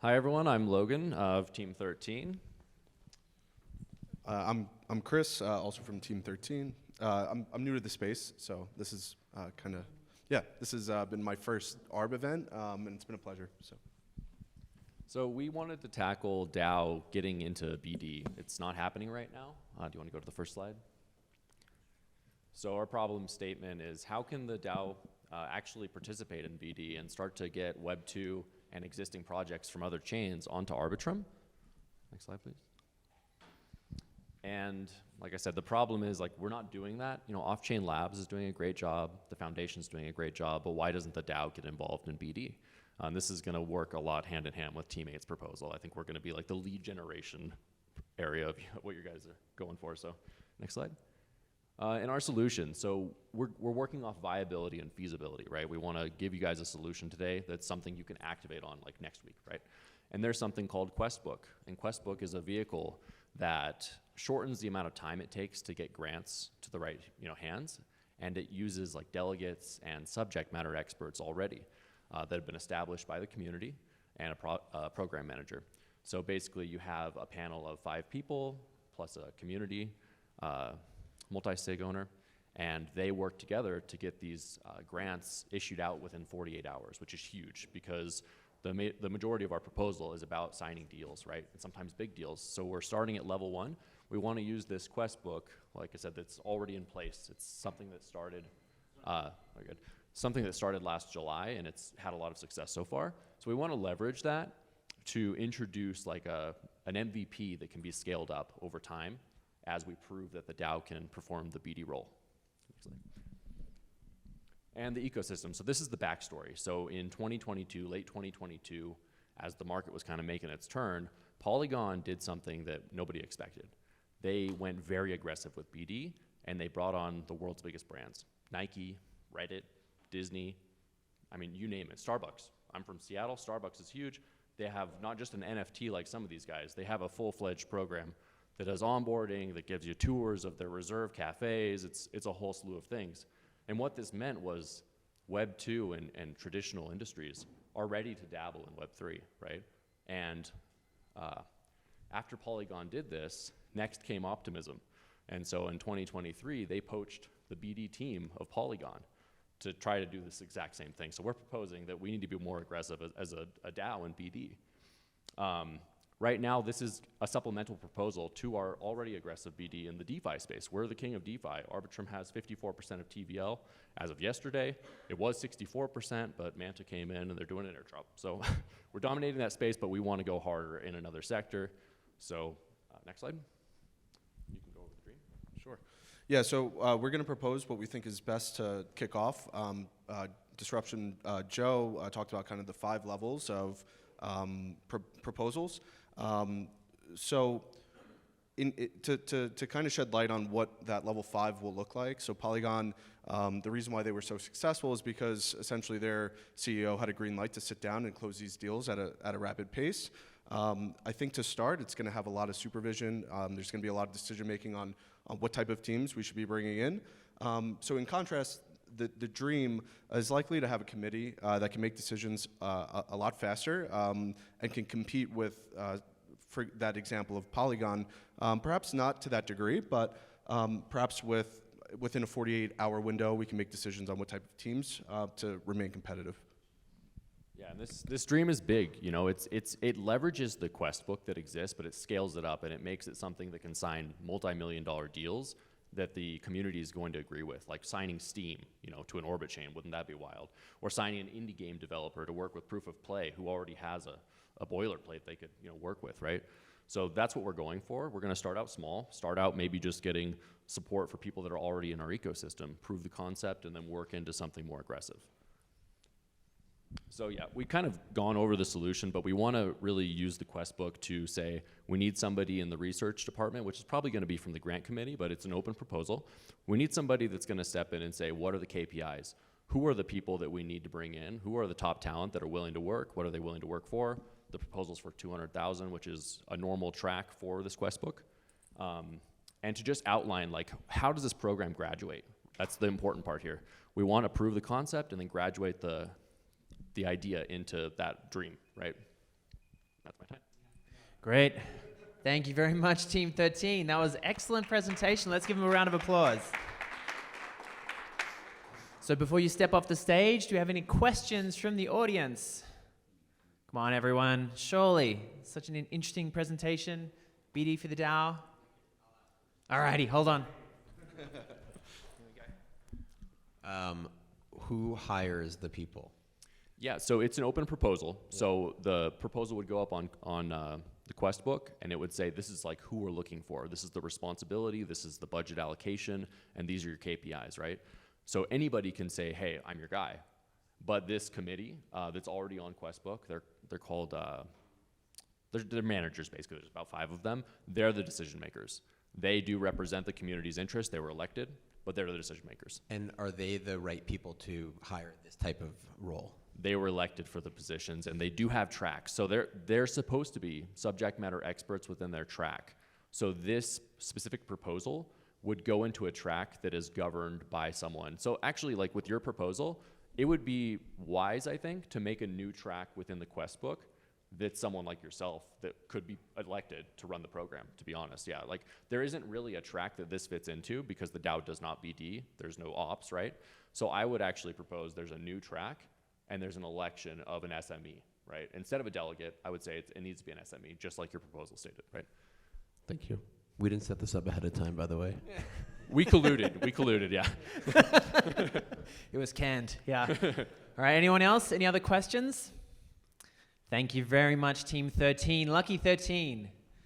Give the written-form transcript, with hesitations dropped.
Hi everyone, I'm Logan of Team 13. I'm Chris, also from Team 13. I'm new to the space, so this is this has been my first ARB event, and it's been a pleasure. So we wanted to tackle DAO getting into BD. It's not happening right now. Do you want to go to the first slide? So our problem statement is how can the DAO actually participate in BD and start to get Web 2 and existing projects from other chains onto Arbitrum? Next slide, please. And like I said, the problem is like we're not doing that. You know, Off-Chain Labs is doing a great job. The foundation's doing a great job, but why doesn't the DAO get involved in BD? This is gonna work a lot hand in hand with Teammate's proposal. I think we're gonna be like the lead generation area of what you guys are going for. So next slide. In our solution, so we're working off viability and feasibility, right? We wanna give you guys a solution today that's something you can activate on like next week, right? And there's something called Questbook. And Questbook is a vehicle that shortens the amount of time it takes to get grants to the right hands. And it uses like delegates and subject matter experts already that have been established by the community and a program manager. So basically you have a panel of 5 people plus a community multi-sig owner, and they work together to get these grants issued out within 48 hours, which is huge because the majority of our proposal is about signing deals, right? And sometimes big deals. So we're starting at level 1. We want to use this quest book, like I said, that's already in place. It's something that started, something that started last July, and it's had a lot of success so far. So we want to leverage that to introduce like an MVP that can be scaled up over time as we prove that the DAO can perform the BD role. And the ecosystem. So this is the backstory. So in 2022, late 2022, as the market was kind of making its turn, Polygon did something that nobody expected. They went very aggressive with BD, and they brought on the world's biggest brands. Nike, Reddit, Disney, I mean, you name it. Starbucks. I'm from Seattle. Starbucks is huge. They have not just an NFT like some of these guys. They have a full-fledged program that does onboarding, that gives you tours of their reserve cafes. It's a whole slew of things. And what this meant was Web 2 and traditional industries are ready to dabble in Web 3, right? And after Polygon did this, next came optimism. And so in 2023, they poached the BD team of Polygon to try to do this exact same thing. So we're proposing that we need to be more aggressive as a DAO in BD. Right now, this is a supplemental proposal to our already aggressive BD in the DeFi space. We're the king of DeFi. Arbitrum has 54% of TVL as of yesterday. It was 64%, but Manta came in and they're doing an airdrop. So we're dominating that space, but we want to go harder in another sector. So next slide. You can go over the screen. Sure. Yeah, so we're going to propose what we think is best to kick off. Disruption Joe talked about kind of the 5 levels of proposals. So to kind of shed light on what that level 5 will look like, so Polygon, the reason why they were so successful is because essentially their CEO had a green light to sit down and close these deals at a rapid pace. I think to start, it's going to have a lot of supervision. There's going to be a lot of decision making on what type of teams we should be bringing in. So in contrast, the dream is likely to have a committee that can make decisions a lot faster and can compete with, for that example of Polygon, perhaps not to that degree, but perhaps within a 48-hour window, we can make decisions on what type of teams to remain competitive. Yeah, and this dream is big. You know, it leverages the quest book that exists, but it scales it up and it makes it something that can sign multi-million-dollar deals that the community is going to agree with, like signing Steam, to an Orbit chain. Wouldn't that be wild? Or signing an indie game developer to work with Proof of Play, who already has a boilerplate they could work with, right? So that's what we're going for. We're going to start out small, start out maybe just getting support for people that are already in our ecosystem, prove the concept, and then work into something more aggressive. So yeah, we've kind of gone over the solution, but we want to really use the quest book to say we need somebody in the research department, which is probably going to be from the grant committee, but it's an open proposal. We need somebody that's going to step in and say, what are the KPIs? Who are the people that we need to bring in? Who are the top talent that are willing to work? What are they willing to work for? The proposal's for $200,000, which is a normal track for this quest book. And to just outline, like, how does this program graduate? That's the important part here. We want to prove the concept and then graduate the idea into that dream, right? That's my time. Great. Thank you very much, Team 13. That was an excellent presentation. Let's give them a round of applause. So before you step off the stage, do you have any questions from the audience? Come on, everyone. Surely, such an interesting presentation. BD for the DAO. Alrighty, hold on. Who hires the people? Yeah, so it's an open proposal. Yeah. So the proposal would go up on the quest book, and it would say, this is like who we're looking for. This is the responsibility, this is the budget allocation, and these are your KPIs, right? So anybody can say, hey, I'm your guy. But this committee that's already on Questbook, they're called, they're managers basically, there's about 5 of them. They're the decision makers. They do represent the community's interest, they were elected, but they're the decision makers. And are they the right people to hire this type of role? They were elected for the positions, and they do have tracks. So they're supposed to be subject matter experts within their track. So this specific proposal would go into a track that is governed by someone. So actually, like with your proposal, it would be wise, I think, to make a new track within the quest book that's someone like yourself that could be elected to run the program, to be honest. Yeah, like there isn't really a track that this fits into because the DAO does not BD, there's no ops, right? So I would actually propose there's a new track and there's an election of an SME, right? Instead of a delegate, I would say it needs to be an SME, just like your proposal stated, right? Thank you. We didn't set this up ahead of time, by the way. We colluded, yeah. It was canned, yeah. All right, anyone else? Any other questions? Thank you very much, Team 13. Lucky 13.